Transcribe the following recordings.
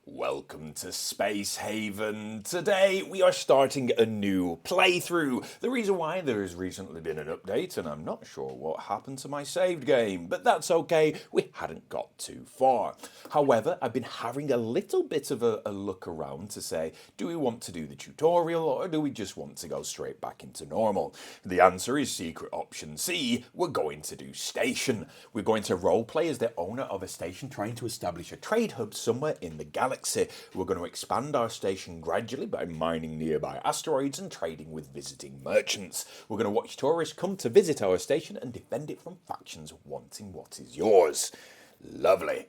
Welcome to Space Haven. Today we are starting a new playthrough. The reason why, there has recently been an update and I'm not sure what happened to my saved game, but that's okay, we hadn't got too far. However, I've been having a little bit of a look around to say, do we want to do the tutorial or do we just want to go straight back into normal? The answer is secret option C, we're going to do station. We're going to roleplay as the owner of a station trying to establish a trade hub somewhere in the galaxy. We're going to expand our station gradually by mining nearby asteroids and trading with visiting merchants. We're going to watch tourists come to visit our station and defend it from factions wanting what is yours. Lovely.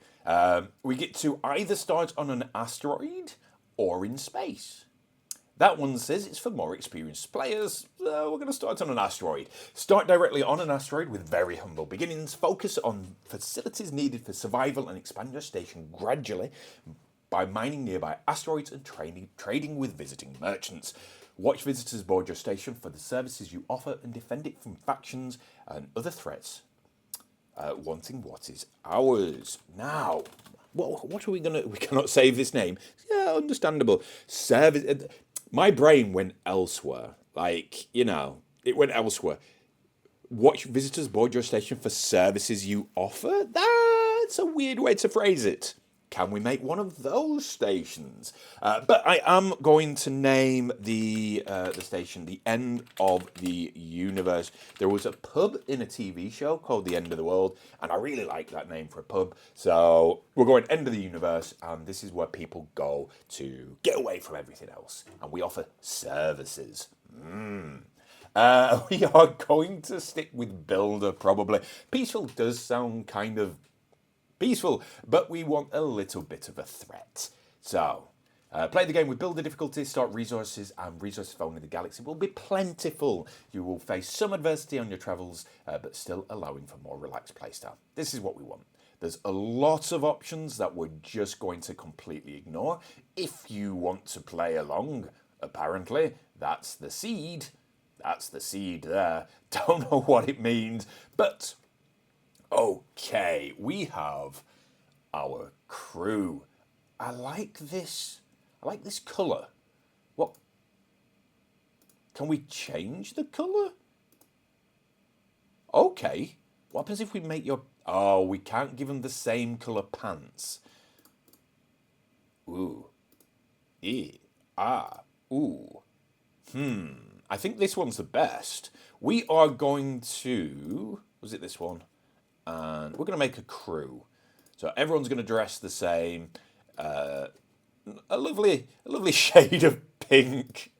We get to either start on an asteroid or in space. That one says it's for more experienced players. We're going to start on an asteroid. Start directly on an asteroid with very humble beginnings. Focus on facilities needed for survival and expand your station gradually by mining nearby asteroids and trading with visiting merchants. Watch visitors board your station for the services you offer and defend it from factions and other threats wanting what is ours. Now, what are we going to... We cannot save this name. Yeah, understandable. Service... My brain went elsewhere. It went elsewhere. Watch visitors board your station for services you offer? That's a weird way to phrase it. Can we make one of those stations? But I am going to name the station The End of the Universe. There was a pub in a TV show called The End of the World, and I really like that name for a pub. So we're going End of the Universe, and this is where people go to get away from everything else. And we offer services. We are going to stick with Builder, probably. Peaceful does sound kind of peaceful, but we want a little bit of a threat. So, play the game with Builder difficulty, start resources, and resources found in the galaxy will be plentiful. You will face some adversity on your travels, but still allowing for more relaxed playstyle. This is what we want. There's a lot of options that we're just going to completely ignore. If you want to play along, apparently, that's the seed. That's the seed there. Don't know what it means, but... Okay, we have our crew. I like this. I like this colour. What? Can we change the colour? Okay. What happens if we make your... Oh, we can't give them the same colour pants. Ooh. Ooh. I think this one's the best. We are going to... Was it this one? And we're going to make a crew. So everyone's going to dress the same. A lovely shade of pink.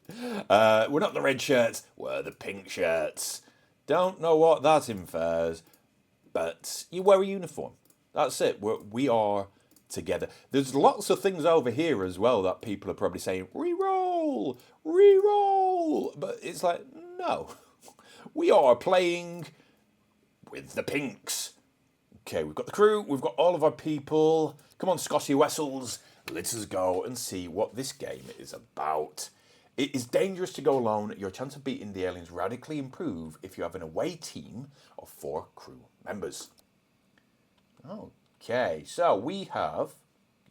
We're not the red shirts, we're the pink shirts. Don't know what that infers, but you wear a uniform. That's it. We are together. There's lots of things over here as well that people are probably saying, reroll, reroll. But it's like, no. We are playing... with the pinks. Okay, we've got the crew, we've got all of our people. Come on, Scotty Wessels, let us go and see what this game is about. It is dangerous to go alone. Your chance of beating the aliens radically improve if you have an away team of 4 crew members. Okay, so we have...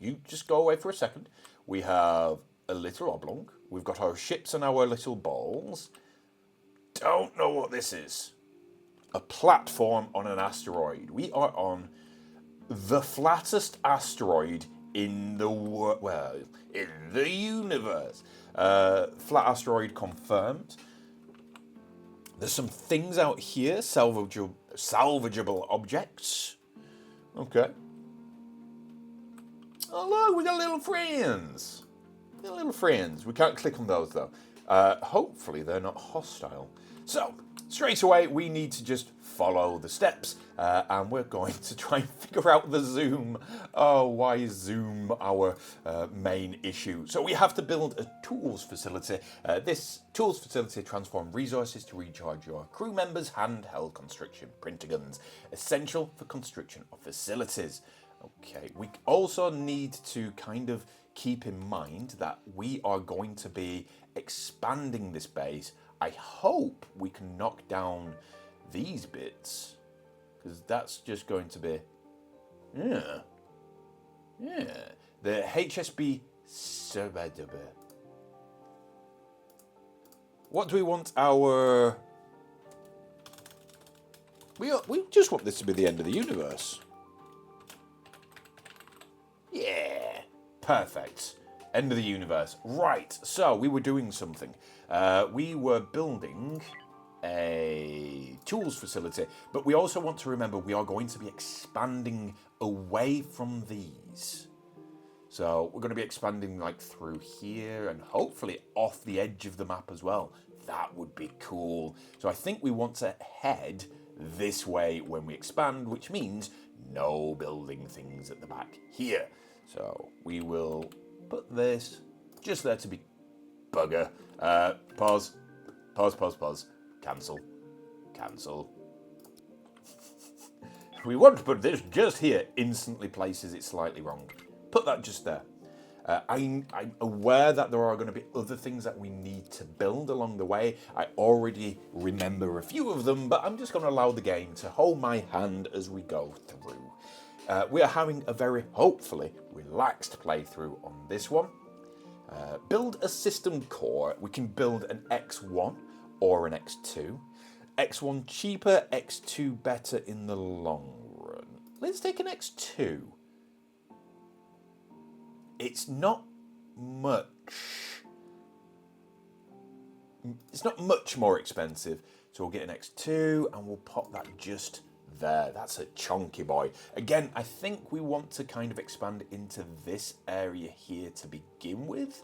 You just go away for a second. We have a little oblong. We've got our ships and our little balls. Don't know what this is. A platform on an asteroid. We are on the flattest asteroid in the in the universe. Flat asteroid confirmed. There's some things out here, salvageable objects. Okay. Oh look, we got little friends. Little friends. We can't click on those though. Hopefully they're not hostile. So, straight away, we need to just follow the steps, and we're going to try and figure out the zoom. Oh, why is zoom our main issue? So we have to build a tools facility. This tools facility transforms resources to recharge your crew members' handheld construction printer guns, essential for construction of facilities. Okay, we also need to kind of keep in mind that we are going to be expanding this base. I hope we can knock down these bits, because that's just going to be... Yeah. The HSB... What do we want our... We just want this to be the end of the universe. Yeah, perfect. End of the universe. Right, so we were doing something. We were building a tools facility, but we also want to remember we are going to be expanding away from these. So we're going to be expanding like through here and hopefully off the edge of the map as well. That would be cool. So I think we want to head this way when we expand, which means no building things at the back here. So we will put this just there to be bugger. Pause. Cancel. We want to put this just here. Instantly places it slightly wrong. Put that just there. I'm aware that there are going to be other things that we need to build along the way. I already remember a few of them, but I'm just going to allow the game to hold my hand as we go through. We are having a very, hopefully, relaxed playthrough on this one. Build a system core. We can build an X1 or an X2. X1 cheaper, X2 better in the long run. Let's take an X2. It's not much more expensive. So we'll get an X2 and we'll pop that just there. That's a chunky boy. Again, I think we want to kind of expand into this area here to begin with.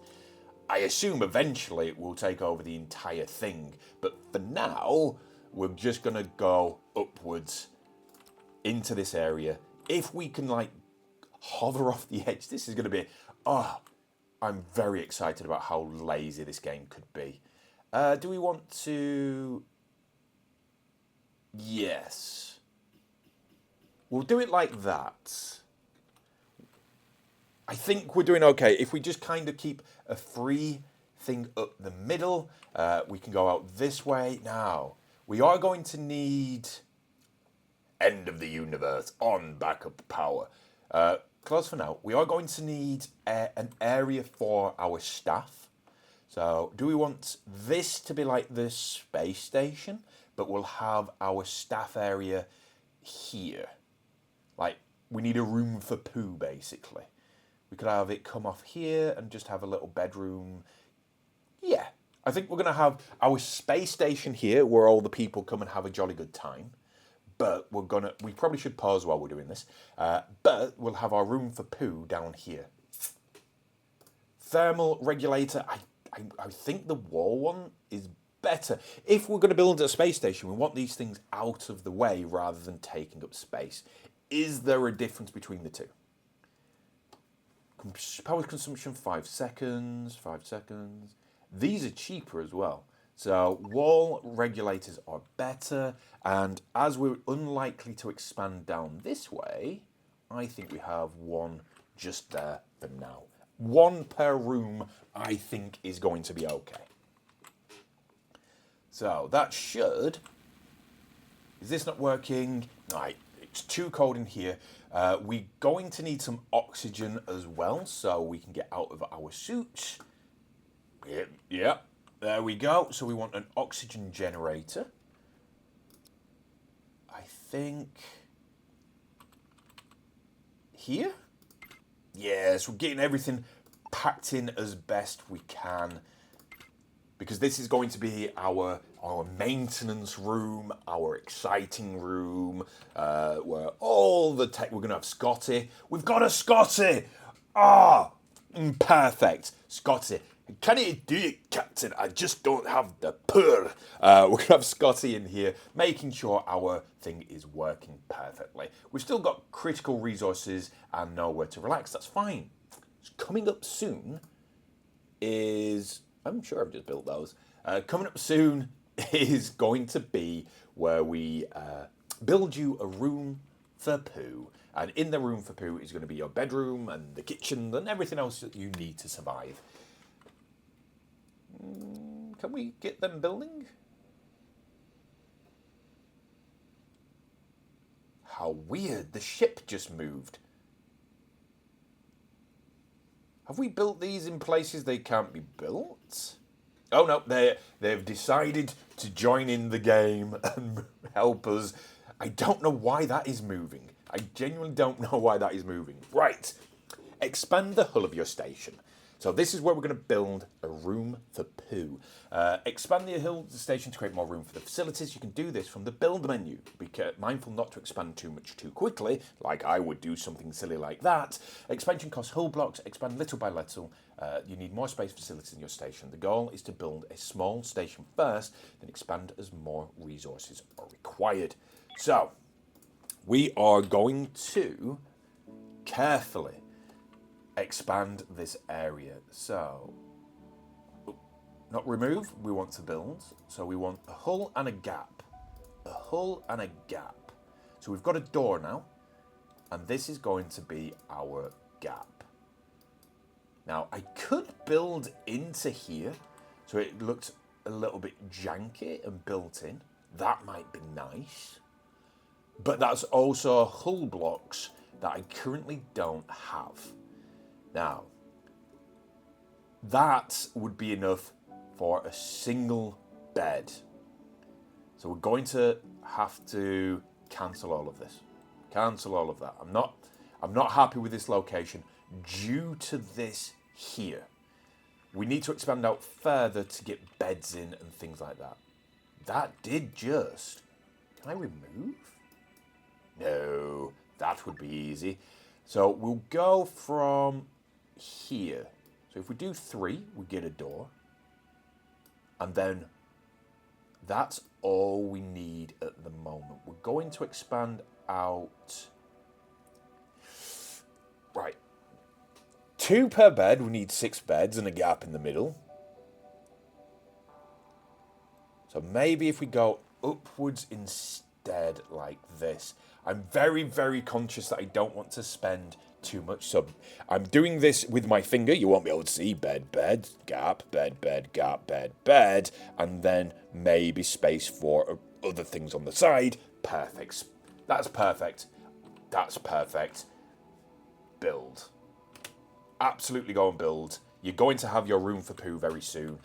I assume eventually it will take over the entire thing. But for now, we're just going to go upwards into this area. If we can like hover off the edge, this is going to be... Oh, I'm very excited about how lazy this game could be. Do we want to... Yes. We'll do it like that. I think we're doing okay. If we just kind of keep a free thing up the middle, we can go out this way. Now, we are going to need end of the universe on backup power. Close for now. We are going to need an area for our staff. So do we want this to be like the space station, but we'll have our staff area here? Like, we need a room for poo, basically. We could have it come off here and just have a little bedroom. Yeah, I think we're going to have our space station here where all the people come and have a jolly good time. But we probably should pause while we're doing this. But we'll have our room for poo down here. Thermal regulator. I think the wall one is better. If we're going to build a space station, we want these things out of the way rather than taking up space. Is there a difference between the two? Power consumption, 5 seconds, 5 seconds. These are cheaper as well. So wall regulators are better, and as we're unlikely to expand down this way, I think we have one just there for now. One per room, I think, is going to be okay. So that should... Is this not working? Right, it's too cold in here. We're going to need some oxygen as well, so we can get out of our suits. Yeah. There we go. So we want an oxygen generator. I think here? Yes, we're getting everything packed in as best we can. Because this is going to be our maintenance room, our exciting room, where all the tech... We're going to have Scotty. We've got a Scotty! Perfect. Scotty. Can you do it, Captain? I just don't have the purr. We're going to have Scotty in here, making sure our thing is working perfectly. We've still got critical resources and nowhere to relax. That's fine. Coming up soon is... I'm sure I've just built those. Coming up soon is going to be where we build you a room for poo. And in the room for poo is going to be your bedroom and the kitchen and everything else that you need to survive. Can we get them building? How weird. The ship just moved. Have we built these in places they can't be built? Oh no, they've decided to join in the game and help us. I don't know why that is moving. I genuinely don't know why that is moving. Right, expand the hull of your station. So this is where we're going to build a room for poo. Expand the hull of the station to create more room for the facilities. You can do this from the build menu. Be mindful not to expand too much too quickly, like I would do something silly like that. Expansion costs hull blocks, expand little by little. You need more space facilities in your station. The goal is to build a small station first, then expand as more resources are required. So, we are going to carefully expand this area. So, not remove, we want to build. So we want a hull and a gap. A hull and a gap. So we've got a door now, and this is going to be our gap. Now, I could build into here, so it looked a little bit janky and built in. That might be nice. But that's also hull blocks that I currently don't have. Now, that would be enough for a single bed. So we're going to have to cancel all of this. Cancel all of that. I'm not happy with this location due to this here. We need to expand out further to get beds in and things like that. That did just... Can I remove? No, that would be easy. So we'll go from here. So if we do 3, we get a door. And then that's all we need at the moment. We're going to expand out. Right. 2 per bed. We need 6 beds and a gap in the middle. So maybe if we go upwards instead like this. I'm very, very conscious that I don't want to spend too much. So I'm doing this with my finger. You won't be able to see bed, bed, gap, bed, bed, gap, bed, bed. And then maybe space for other things on the side. Perfect. That's perfect. That's perfect. Build. Absolutely go and build. You're going to have your room for poo very soon.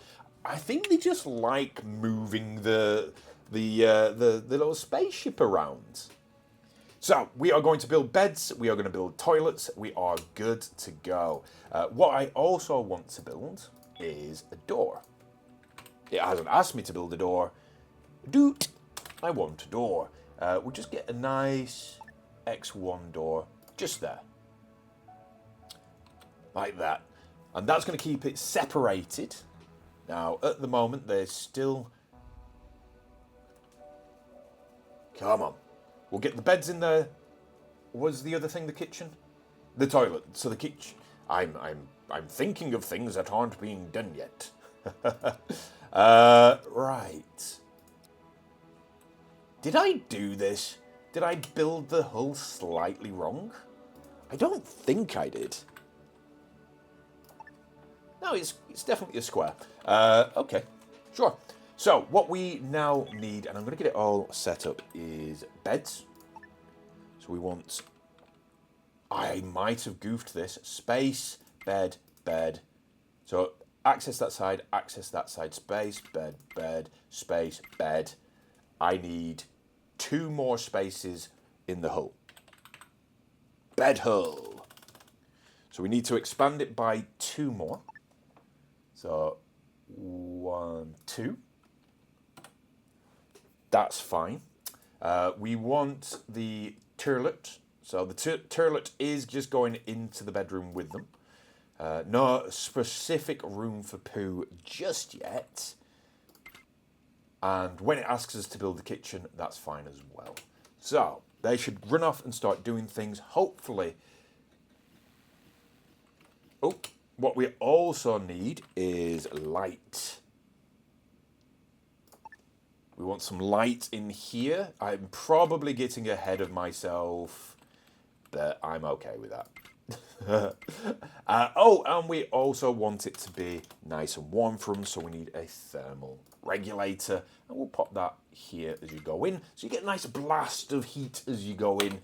I think they just like moving the little spaceship around. So, we are going to build beds, we are going to build toilets, we are good to go. What I also want to build is a door. It hasn't asked me to build a door. Doot! I want a door. We'll just get a nice X1 door just there. Like that. And that's going to keep it separated. Now, at the moment, there's still... Come on. We'll get the beds in there. Was the other thing the kitchen? The toilet. So the kitchen. I'm thinking of things that aren't being done yet. Right. Did I do this? Did I build the hull slightly wrong? I don't think I did. No, it's definitely a square. Okay, sure. So, what we now need, and I'm going to get it all set up, is beds. So we want... I might have goofed this. Space, bed, bed. So, access that side, space, bed, bed, space, bed. I need 2 more spaces in the hull. Bed hull. So we need to expand it by 2 more. So, 1, 2. That's fine. We want the turlet. So the turlet is just going into the bedroom with them. No specific room for poo just yet. And when it asks us to build the kitchen, that's fine as well. So they should run off and start doing things. Hopefully. Oh, what we also need is light. We want some light in here. I'm probably getting ahead of myself, but I'm okay with that. Oh, and we also want it to be nice and warm for them, so we need a thermal regulator. And we'll pop that here as you go in. So you get a nice blast of heat as you go in.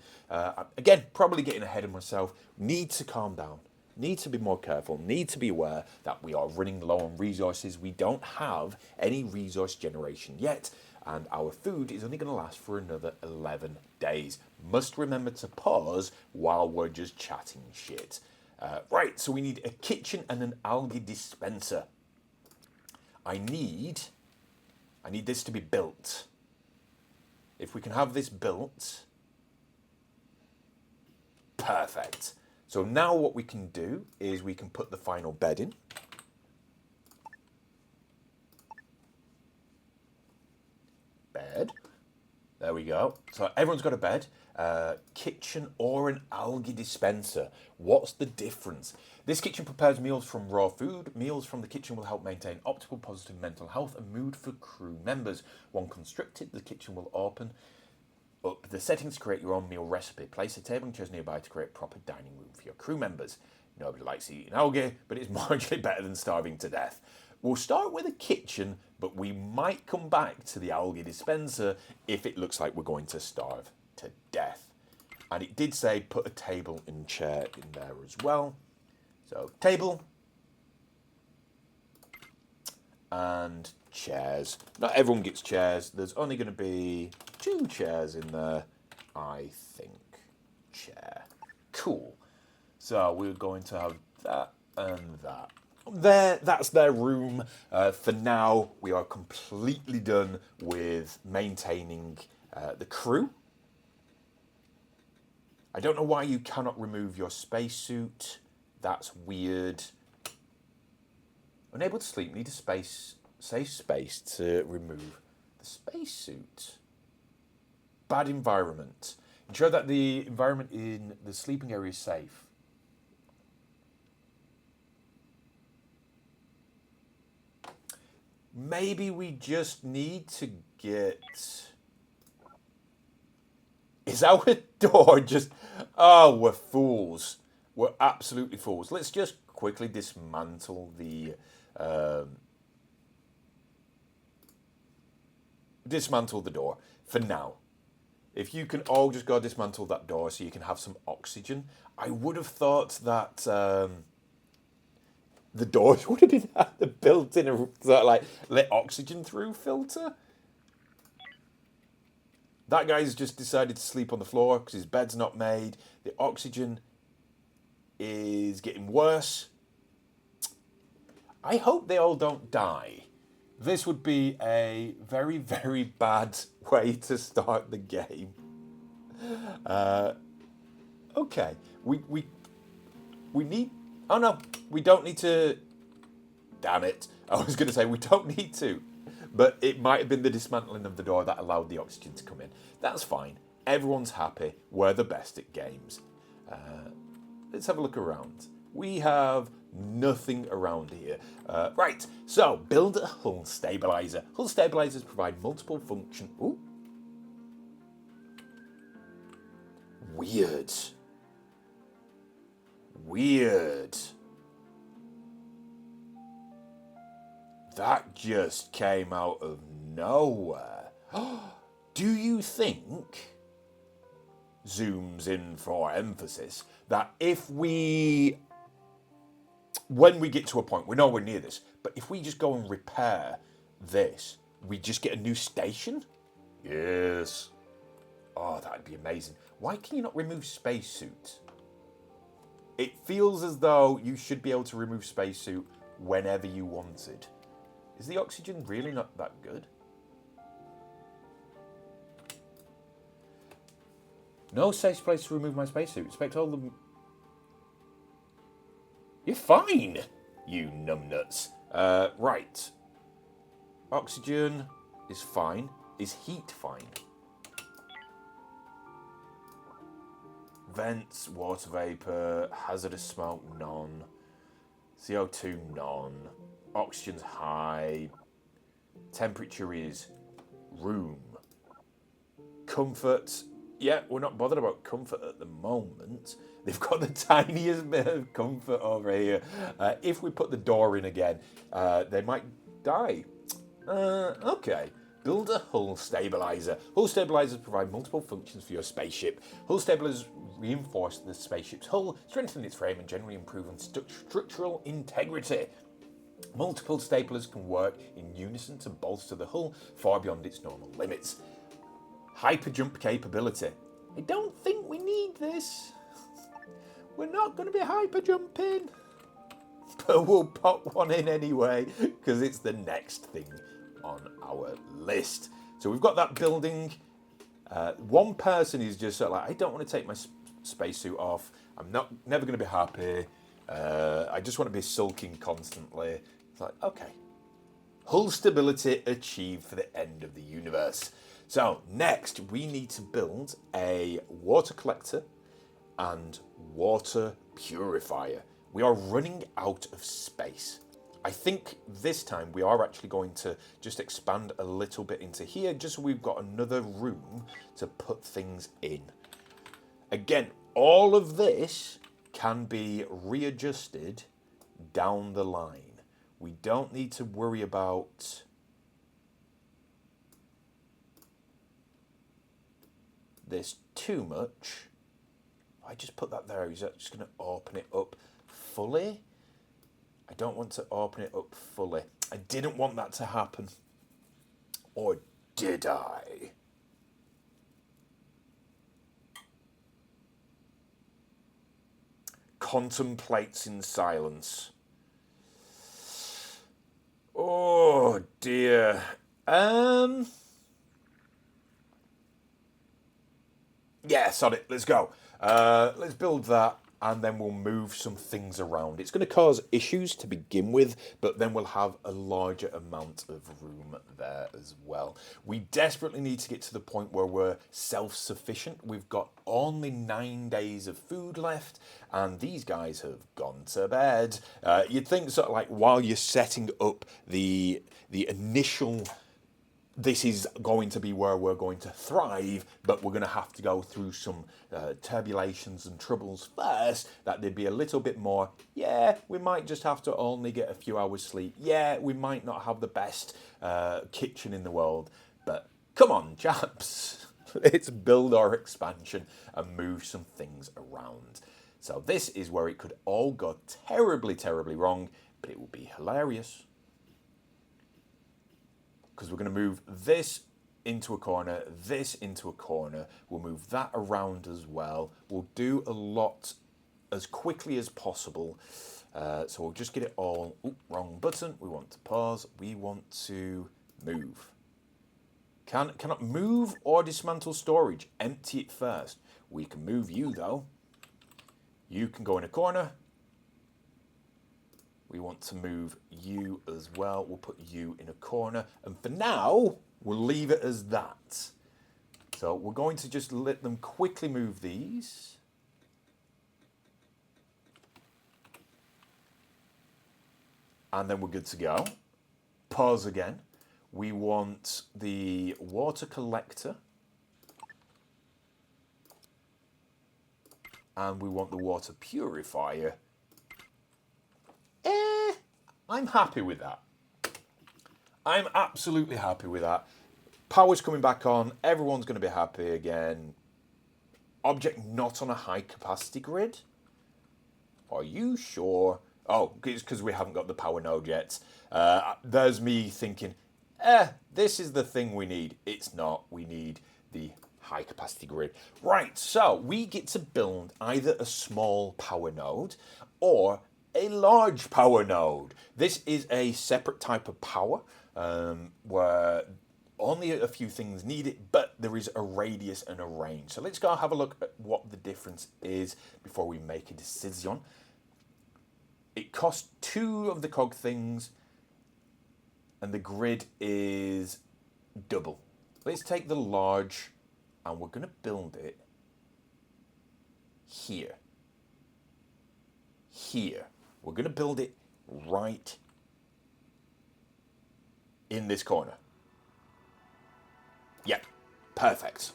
Again, probably getting ahead of myself. Need to calm down. need to be more careful, need to be aware that we are running low on resources. We don't have any resource generation yet, and our food is only going to last for another 11 days. Must remember to pause while we're just chatting shit. Right, so we need a kitchen and an algae dispenser. I need this to be built. If we can have this built, perfect. So now what we can do is we can put the final bed in. Bed. There we go. So everyone's got a bed. Kitchen or an algae dispenser. What's the difference? This kitchen prepares meals from raw food. Meals from the kitchen will help maintain optimal positive mental health and mood for crew members. When constructed, the kitchen will open up the settings to create your own meal recipe. Place a table and chairs nearby to create a proper dining room for your crew members. Nobody likes eating algae, but it's marginally better than starving to death. We'll start with a kitchen, but we might come back to the algae dispenser if it looks like we're going to starve to death. And it did say put a table and chair in there as well. So table and chairs. Not everyone gets chairs. There's only going to be 2 chairs in there, I think. Chair. Cool. So we're going to have that and that. There, that's their room. For now, we are completely done with maintaining the crew. I don't know why you cannot remove your spacesuit. That's weird. Unable to sleep. Need a safe space to remove the spacesuit. Bad environment. Ensure that the environment in the sleeping area is safe. Maybe we just need to get... Is our door just... Oh, we're fools. We're absolutely fools. Let's just quickly dismantle the... dismantle the door for now. If you can all just go dismantle that door so you can have some oxygen. I would have thought that the doors would have been built in a sort of like let oxygen through filter. That guy's just decided to sleep on the floor because his bed's not made. The oxygen is getting worse. I hope they all don't die. This would be a very, very bad way to start the game. Okay, we need... Oh no, we don't need to... Damn it. I was going to say we don't need to. But it might have been the dismantling of the door that allowed the oxygen to come in. That's fine. Everyone's happy. We're the best at games. Let's have a look around. We have nothing around here. Right, so build a hull stabilizer. Hull stabilizers provide multiple function... Ooh. Weird. Weird. That just came out of nowhere. Do you think, zooms in for emphasis, that if we, when we get to a point, we're nowhere near this, but if we just go and repair this, we just get a new station? Yes. Oh, that'd be amazing. Why can you not remove spacesuit? It feels as though you should be able to remove spacesuit whenever you wanted. Is the oxygen really not that good? No safe place to remove my spacesuit. Expect all the... You're fine, you numbnuts. Right. Oxygen is fine. Is heat fine? Vents, water vapor, hazardous smoke, none. CO2, none. Oxygen's high. Temperature is room. Comfort, yeah, we're not bothered about comfort at the moment. They've got the tiniest bit of comfort over here. If we put the door in again, they might die. Okay. Build a hull stabilizer. Hull stabilizers provide multiple functions for your spaceship. Hull stabilizers reinforce the spaceship's hull, strengthen its frame, and generally improve on structural integrity. Multiple staplers can work in unison to bolster the hull far beyond its normal limits. Hyperjump capability. I don't think we need this. We're not going to be hyperjumping. But we'll pop one in anyway, because it's the next thing on our list. So we've got that building. One person is just sort of like, I don't want to take my spacesuit off. I'm never going to be happy. I just want to be sulking constantly. It's like, okay. Hull stability achieved for the end of the universe. So next, we need to build a water collector and water purifier. We are running out of space. I think this time we are actually going to just expand a little bit into here, just so we've got another room to put things in. Again, all of this can be readjusted down the line. We don't need to worry about this too much. I just put that there. Is that just going to open it up fully? I don't want to open it up fully. I didn't want that to happen. Or did I? Contemplates in silence. Oh dear. Yeah, sod it. Let's go. Let's build that, and then we'll move some things around. It's going to cause issues to begin with, but then we'll have a larger amount of room there as well. We desperately need to get to the point where we're self-sufficient. We've got only 9 days of food left, and these guys have gone to bed. You'd think sort of like while you're setting up the initial, this is going to be where we're going to thrive, but we're going to have to go through some turbulations and troubles first, that there'd be a little bit more, yeah, we might just have to only get a few hours sleep. Yeah, we might not have the best kitchen in the world, but come on, chaps. Let's build our expansion and move some things around. So this is where it could all go terribly, terribly wrong, but it will be hilarious. Because we're going to move this into a corner, this into a corner. We'll move that around as well. We'll do a lot as quickly as possible. So we'll just get it all. Ooh, wrong button. We want to pause. We want to move. Cannot move or dismantle storage. Empty it first. We can move you though. You can go in a corner. We want to move you as well. We'll put you in a corner. And for now, we'll leave it as that. So we're going to just let them quickly move these. And then we're good to go. Pause again. We want the water collector. And we want the water purifier. I'm happy with that. I'm absolutely happy with that. Power's coming back on. Everyone's going to be happy again. Object not on a high capacity grid? Are you sure? Oh, it's because we haven't got the power node yet. There's me thinking, this is the thing we need. It's not. We need the high capacity grid. Right, so we get to build either a small power node or a large power node. This is a separate type of power where only a few things need it, but there is a radius and a range. So let's go have a look at what the difference is before we make a decision. It costs 2 of the cog things, and the grid is double. Let's take the large, and we're going to build it here. Here. We're going to build it right in this corner. Yeah, perfect.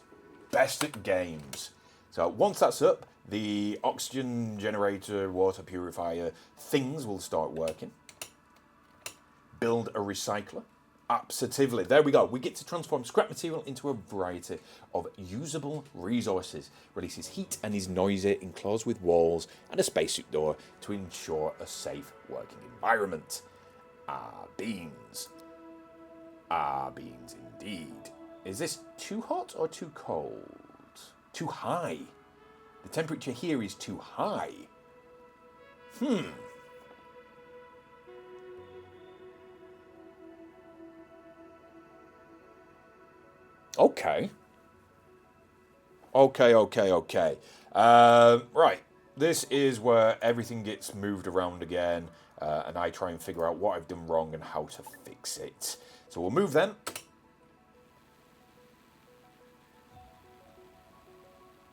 Best at games. So once that's up, the oxygen generator, water purifier things will start working. Build a recycler. Absolutely. There we go. We get to transform scrap material into a variety of usable resources. Releases heat and is noisy, enclosed with walls and a spacesuit door to ensure a safe working environment. Ah, beans. Ah, beans indeed. Is this too hot or too cold? Too high. The temperature here is too high. Okay. Okay. Right. This is where everything gets moved around again, and I try and figure out what I've done wrong and how to fix it. So we'll move them.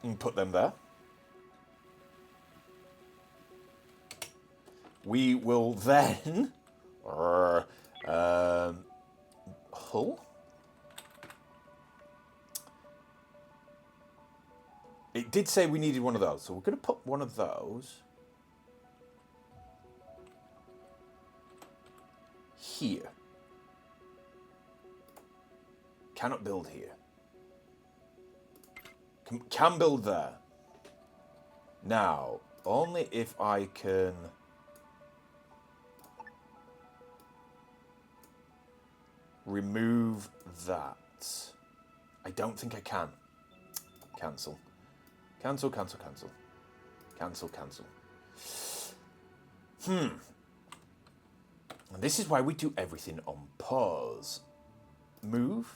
And put them there. We will then... hull? It did say we needed one of those, so we're going to put one of those here. Cannot build here. Can build there. Now, only if I can... remove that. I don't think I can. Cancel. Cancel. And this is why we do everything on pause. Move.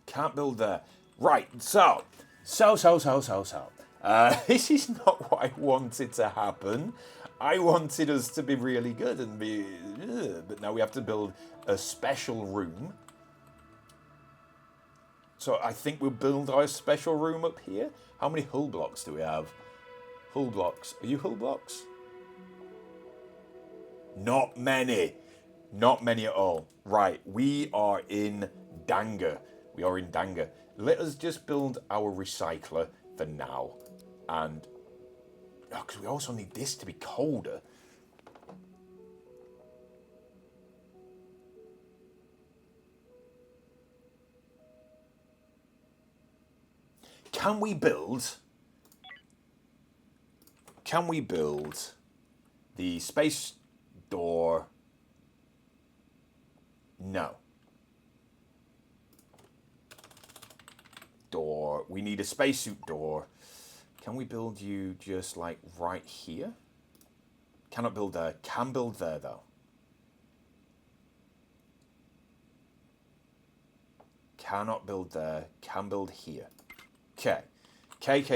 Can't build there. Right, so. This is not what I wanted to happen. I wanted us to be really good and be... but now we have to build a special room. So I think we'll build our special room up here. How many hull blocks do we have? Hull blocks. Are you hull blocks? Not many. Not many at all. Right, we are in danger. Let us just build our recycler for now. And... because we also need this to be colder. Can we build the space door? No. Door. We need a spacesuit door. Can we build you just like right here? Cannot build there. Can build there though. Cannot build there. Can build here. Okay. K.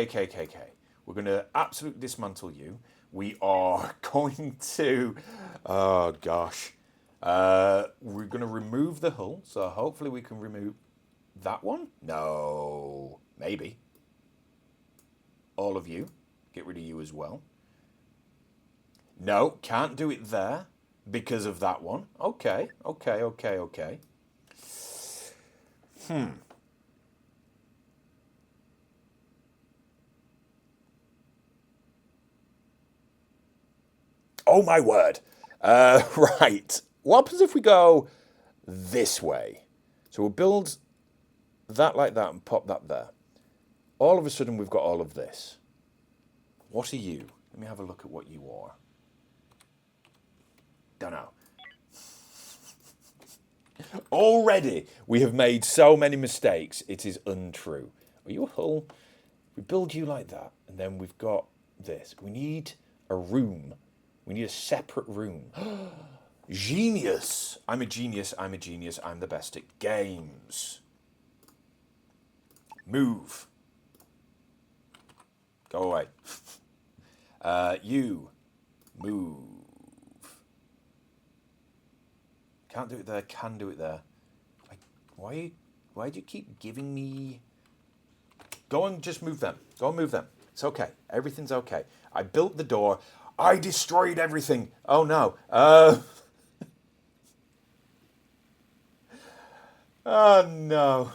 We're going to absolutely dismantle you. We are going to... oh, gosh. We're going to remove the hull. So hopefully we can remove that one. No. Maybe. All of you. Get rid of you as well. No, can't do it there because of that one. Okay. Oh my word. Right. What happens if we go this way? So we'll build that like that and pop that there. All of a sudden we've got all of this. What are you? Let me have a look at what you are. Don't know. Already we have made so many mistakes. It is untrue. Are you a hull? We build you like that. And then we've got this. We need a room. We need a separate room. Genius. I'm a genius. I'm the best at games. Move. Go away. You. Move. Can't do it there. Can do it there. Why do you keep giving me... Go and just move them. Go and move them. It's okay. Everything's okay. I built the door. I destroyed everything. Oh, no. Oh, no.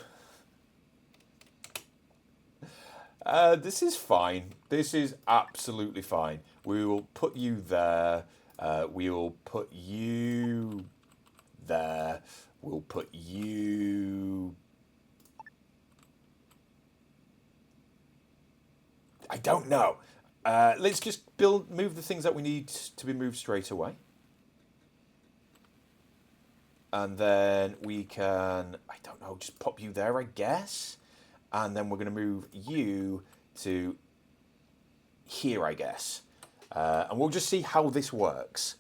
This is fine. This is absolutely fine. We will put you there. We will put you there. We'll put you... I don't know. Let's just move the things that we need to be moved straight away. And then we can, I don't know, just pop you there, I guess. And then we're going to move you to here, I guess. And we'll just see how this works.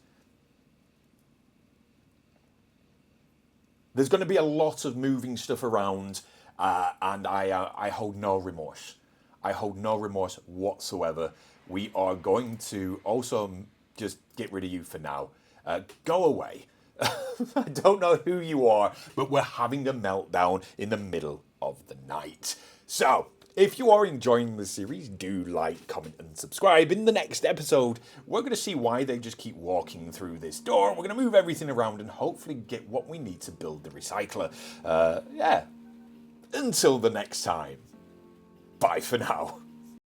There's going to be a lot of moving stuff around, and I hold no remorse. I hold no remorse whatsoever. We are going to also just get rid of you for now. Go away. I don't know who you are, but we're having a meltdown in the middle of the night. So, if you are enjoying the series, do like, comment, and subscribe. In the next episode, we're going to see why they just keep walking through this door. We're going to move everything around and hopefully get what we need to build the recycler. Yeah. Until the next time. Bye for now.